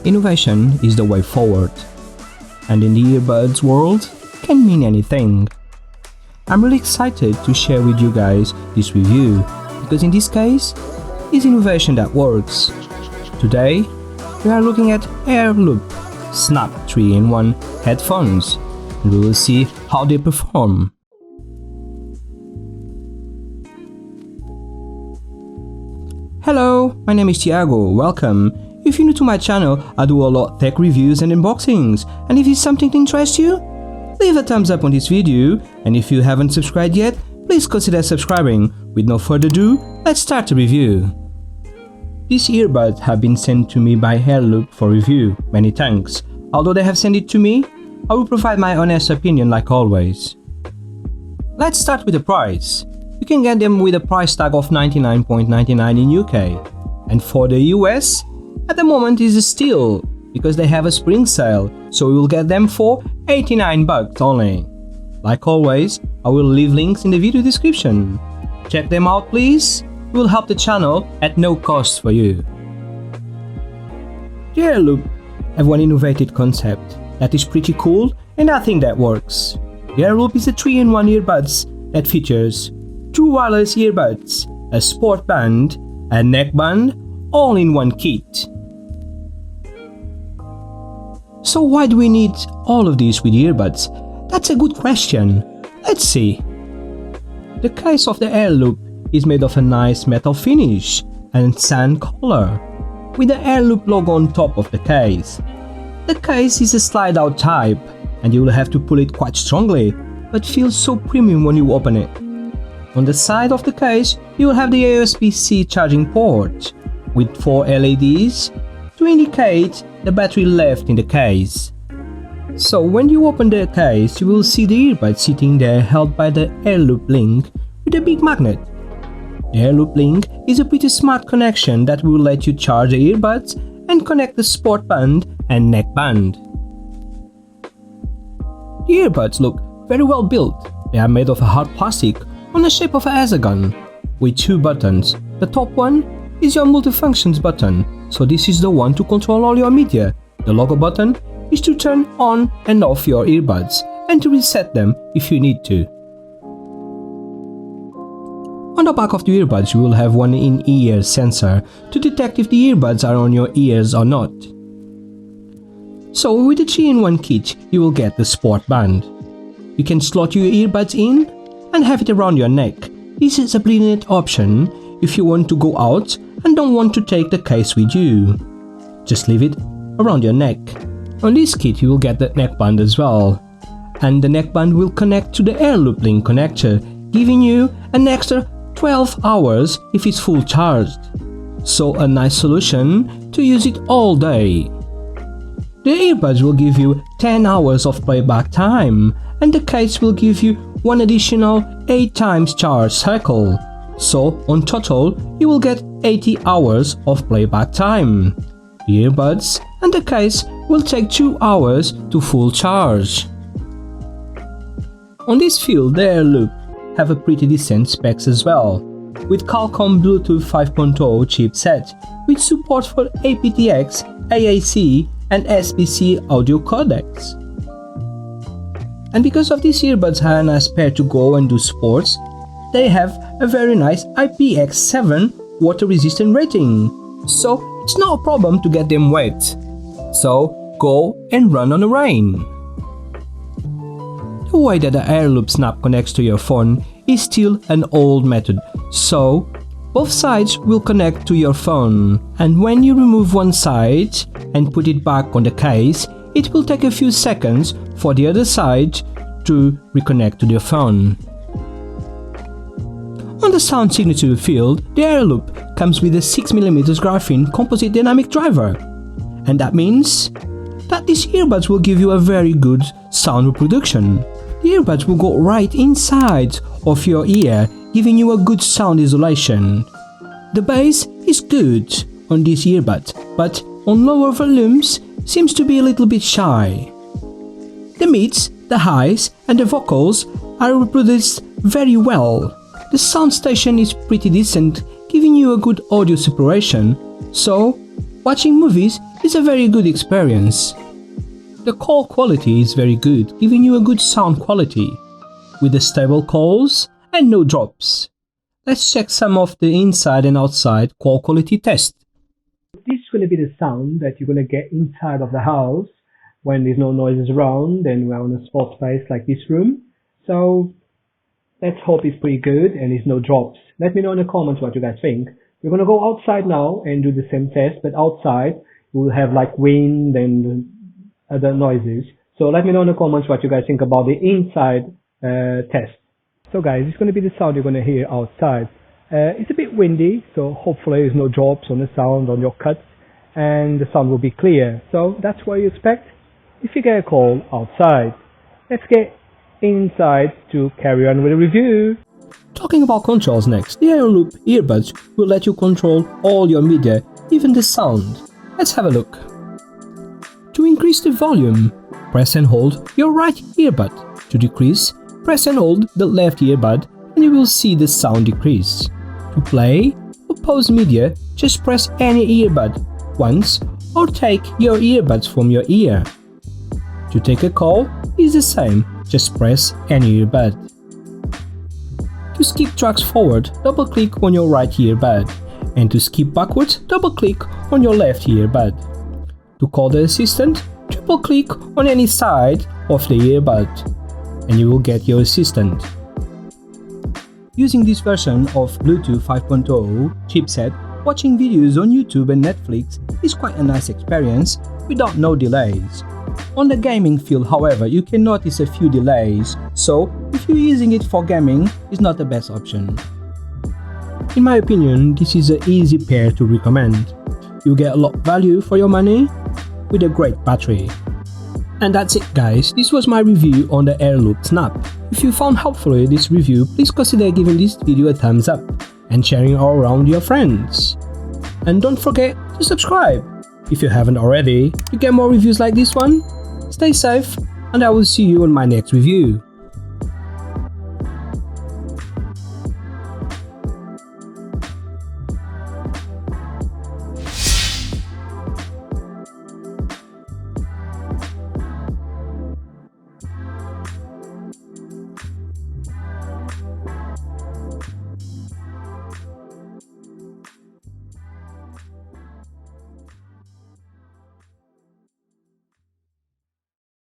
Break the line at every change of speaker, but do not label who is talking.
Innovation is the way forward, and in the earbuds world can mean anything. I'm really excited to share with you guys this review, because in this case, it's innovation that works. Today, we are looking at Airloop Snap 3-in-1 headphones, and we will see how they perform. Hello, my name is Thiago, welcome. If you're new to my channel, I do a lot of tech reviews and unboxings, and if it's something that interests you, leave a thumbs up on this video, and if you haven't subscribed yet, please consider subscribing. With no further ado, let's start the review. These earbuds have been sent to me by Airloop for review, many thanks. Although they have sent it to me, I will provide my honest opinion like always. Let's start with the price. You can get them with a price tag of $99.99 in UK, and for the US, at the moment is a steal, because they have a spring sale, so you will get them for $89 only. Like always, I will leave links in the video description. Check them out please, it will help the channel at no cost for you. The Airloop have one innovative concept that is pretty cool, and I think that works. The Airloop is a 3-in-1 earbuds that features 2 wireless earbuds, a sport band, a neckband, all in one kit. So why do we need all of these with earbuds? That's a good question. Let's see. The case of the Airloop is made of a nice metal finish and sand color, with the Airloop logo on top of the case. The case is a slide-out type, and you will have to pull it quite strongly, but feels so premium when you open it. On the side of the case, you will have the USB-C charging port, with 4 LEDs to indicate the battery left in the case. So when you open the case, you will see the earbud sitting there held by the Airloop link with a big magnet. The Airloop link is a pretty smart connection that will let you charge the earbuds and connect the sport band and neck band. The earbuds look very well built. They are made of a hard plastic on the shape of a hexagon with 2 buttons. The top one is your multifunctions button, so this is the one to control all your media. The logo button is to turn on and off your earbuds and to reset them if you need to. On the back of the earbuds you will have one in-ear sensor to detect if the earbuds are on your ears or not. So with the 3-in-1 kit you will get the sport band. You can slot your earbuds in and have it around your neck. This is a brilliant option if you want to go out and don't want to take the case with you. Just leave it around your neck. On this kit you will get the neckband as well, and the neckband will connect to the Airloop link connector, giving you an extra 12 hours if it's full charged. So a nice solution to use it all day. The earbuds will give you 10 hours of playback time, and the case will give you one additional 8 times charge cycle. So on total you will get 80 hours of playback time. The earbuds and the case will take 2 hours to full charge. On this field, the Airloop have a pretty decent specs as well, with Qualcomm Bluetooth 5.0 chipset with support for AptX, AAC and SBC audio codecs. And because of these earbuds are a nice pair to go and do sports, they have a very nice IPX7 water resistant rating, so it's not a problem to get them wet. So go and run on the rain. The way that the Airloop Snap connects to your phone is still an old method, so both sides will connect to your phone, and when you remove one side and put it back on the case, it will take a few seconds for the other side to reconnect to your phone. On the sound signature field, the Airloop comes with a 6mm graphene composite dynamic driver, and that means that these earbuds will give you a very good sound reproduction. The earbuds will go right inside of your ear, giving you a good sound isolation. The bass is good on these earbuds, but on lower volumes seems to be a little bit shy. The mids, the highs and the vocals are reproduced very well. The sound station is pretty decent, giving you a good audio separation, so watching movies It's a very good experience. The call quality is very good, giving you a good sound quality, with the stable calls and no drops. Let's check some of the inside and outside call quality test. This is going to be the sound that you're going to get inside of the house when there's no noises around and we're in a small space like this room. So let's hope it's pretty good and there's no drops. Let me know in the comments what you guys think. We're going to go outside now and do the same test, but outside we'll have like wind and other noises. So let me know in the comments what you guys think about the inside test. So guys, it's going to be the sound you're going to hear outside. It's a bit windy, so hopefully there's no drops on the sound on your cuts and the sound will be clear. So that's what you expect if you get a call outside. Let's get inside to carry on with the review. Talking about controls next, the Airloop earbuds will let you control all your media, even the sound. Let's have a look. To increase the volume, press and hold your right earbud. To decrease, press and hold the left earbud and you will see the sound decrease. To play or pause media, just press any earbud once or take your earbuds from your ear. To take a call is the same, just press any earbud. To skip tracks forward, double click on your right earbud, and to skip backwards, double click on your left earbud. To call the assistant, triple click on any side of the earbud, and you will get your assistant. Using this version of Bluetooth 5.0 chipset, watching videos on YouTube and Netflix is quite a nice experience without no delays. On the gaming field, however, you can notice a few delays, so if you're using it for gaming, it's not the best option. In my opinion, this is an easy pair to recommend. You get a lot of value for your money with a great battery. And that's it guys, this was my review on the Airloop Snap. If you found helpful this review, please consider giving this video a thumbs up and sharing it all around your friends. And don't forget to subscribe if you haven't already to get more reviews like this one. Stay safe and I will see you on my next review.